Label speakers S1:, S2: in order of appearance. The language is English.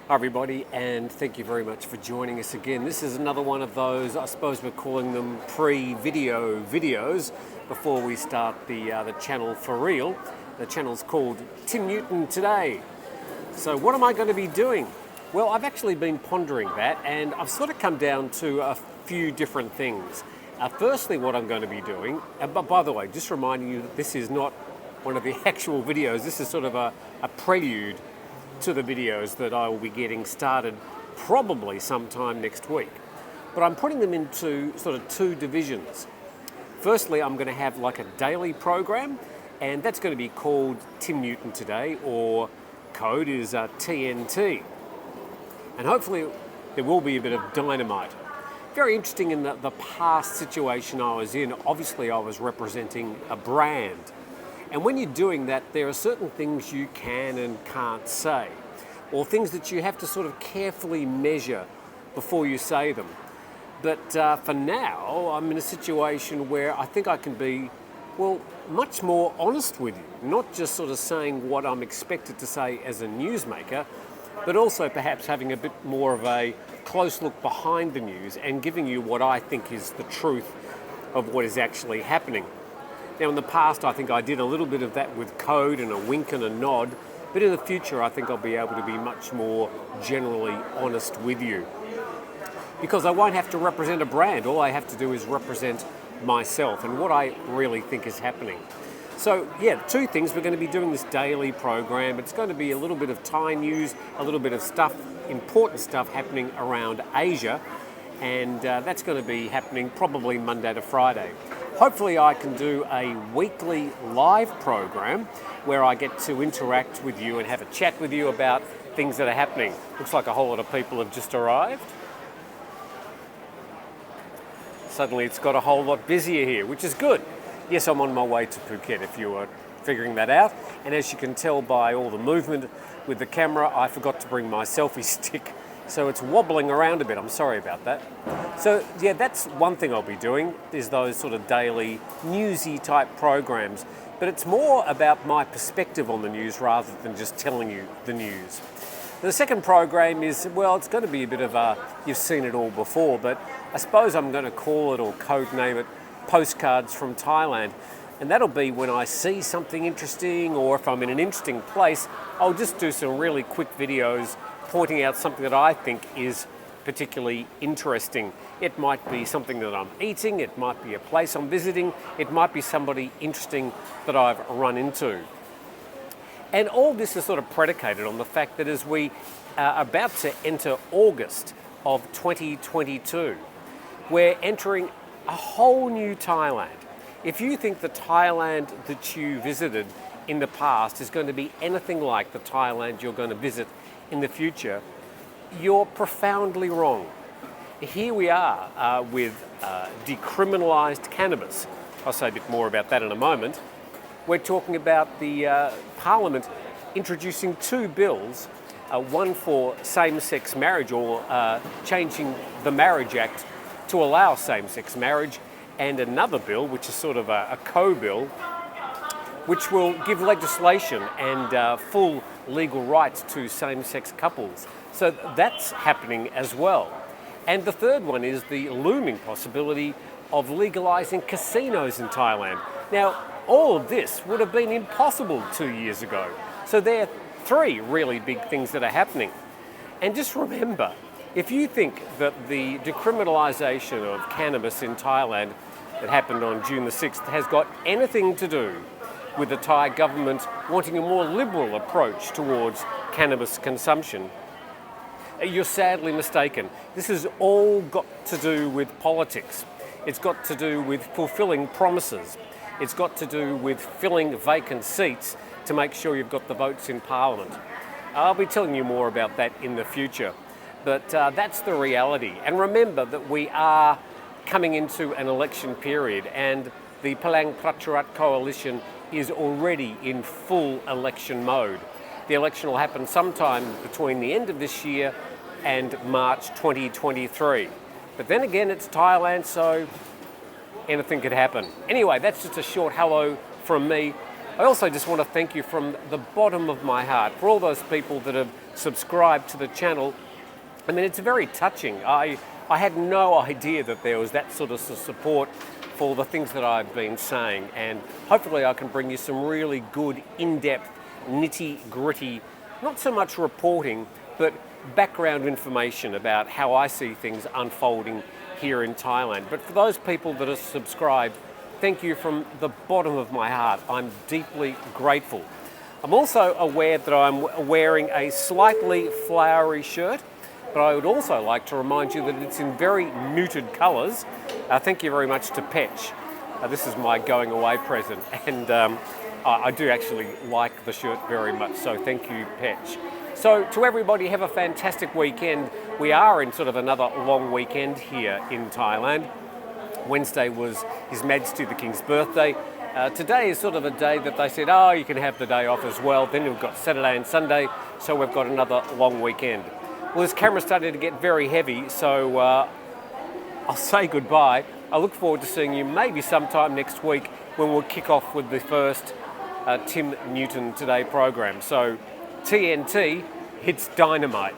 S1: Hi everybody, and thank you very much for joining us again. This is another one of those, I suppose we're calling them pre-video videos before we start the channel for real. The channel's called Tim Newton Today. So what am I going to be doing? Well, I've actually been pondering that, and I've sort of come down to a few different things. Firstly, what I'm going to be doing, but by the way, just reminding you that this is not one of the actual videos, this is sort of a prelude to the videos that I will be getting started probably sometime next week. But I'm putting them into sort of two divisions. Firstly, I'm going to have like a daily program, and that's going to be called Tim Newton Today, or code is TNT. And hopefully there will be a bit of dynamite. Very interesting in the past situation I was in, obviously I was representing a brand. And when you're doing that, there are certain things you can and can't say, or things that you have to sort of carefully measure before you say them. But for now, I'm in a situation where I think I can be, well, much more honest with you, not just sort of saying what I'm expected to say as a newsmaker, but also perhaps having a bit more of a close look behind the news and giving you what I think is the truth of what is actually happening. Now, in the past, I think I did a little bit of that with code and a wink and a nod, but in the future, I think I'll be able to be much more generally honest with you. Because I won't have to represent a brand, all I have to do is represent myself and what I really think is happening. So, yeah, two things. We're going to be doing this daily program. It's going to be a little bit of Thai news, a little bit of stuff, important stuff happening around Asia, and that's going to be happening probably Monday to Friday. Hopefully I can do a weekly live program where I get to interact with you and have a chat with you about things that are happening. Looks like a whole lot of people have just arrived. Suddenly it's got a whole lot busier here, which is good. Yes, I'm on my way to Phuket if you were figuring that out. And as you can tell by all the movement with the camera, I forgot to bring my selfie stick. So it's wobbling around a bit. I'm sorry about that. So yeah, that's one thing I'll be doing, is those sort of daily newsy type programs. But it's more about my perspective on the news rather than just telling you the news. The second program is, well, it's going to be a bit of a, you've seen it all before, but I suppose I'm going to call it, or codename it, Postcards from Thailand. And that'll be when I see something interesting, or if I'm in an interesting place, I'll just do some really quick videos pointing out something that I think is particularly interesting. It might be something that I'm eating, it might be a place I'm visiting, it might be somebody interesting that I've run into. And all this is sort of predicated on the fact that as we are about to enter August of 2022, we're entering a whole new Thailand. If you think the Thailand that you visited in the past is going to be anything like the Thailand you're going to visit in the future, you're profoundly wrong. Here we are with decriminalised cannabis. I'll say a bit more about that in a moment. We're talking about the Parliament introducing two bills, one for same-sex marriage, or changing the Marriage Act to allow same-sex marriage, and another bill, which is sort of a co-bill, which will give legislation and full legal rights to same-sex couples. So that's happening as well. And the third one is the looming possibility of legalising casinos in Thailand. Now, all of this would have been impossible 2 years ago. So there are three really big things that are happening. And just remember, if you think that the decriminalisation of cannabis in Thailand that happened on June the 6th has got anything to do with the Thai government wanting a more liberal approach towards cannabis consumption, you're sadly mistaken. This has all got to do with politics. It's got to do with fulfilling promises. It's got to do with filling vacant seats to make sure you've got the votes in Parliament. I'll be telling you more about that in the future. But that's the reality. And remember that we are coming into an election period, and the Palang Pracharat coalition is already in full election mode. The election will happen sometime between the end of this year and March 2023. But then again, it's Thailand, so anything could happen. Anyway, that's just a short hello from me. I also just want to thank you from the bottom of my heart for all those people that have subscribed to the channel. I mean, it's very touching. I had no idea that there was that sort of support for the things that I've been saying, and hopefully I can bring you some really good, in-depth, nitty-gritty, not so much reporting, but background information about how I see things unfolding here in Thailand. But for those people that are subscribed, thank you from the bottom of my heart. I'm deeply grateful. I'm also aware that I'm wearing a slightly flowery shirt, but I would also like to remind you that it's in very muted colours. Thank you very much to Petch. This is my going away present, and I do actually like the shirt very much, so thank you, Petch. So to everybody, have a fantastic weekend. We are in sort of another long weekend here in Thailand. Wednesday was His Majesty the King's birthday. Today is sort of a day that they said, oh, you can have the day off as well. Then we've got Saturday and Sunday, so we've got another long weekend. Well, this camera's starting to get very heavy, so I'll say goodbye. I look forward to seeing you maybe sometime next week when we'll kick off with the first Tim Newton Today program. So TNT, it's dynamite.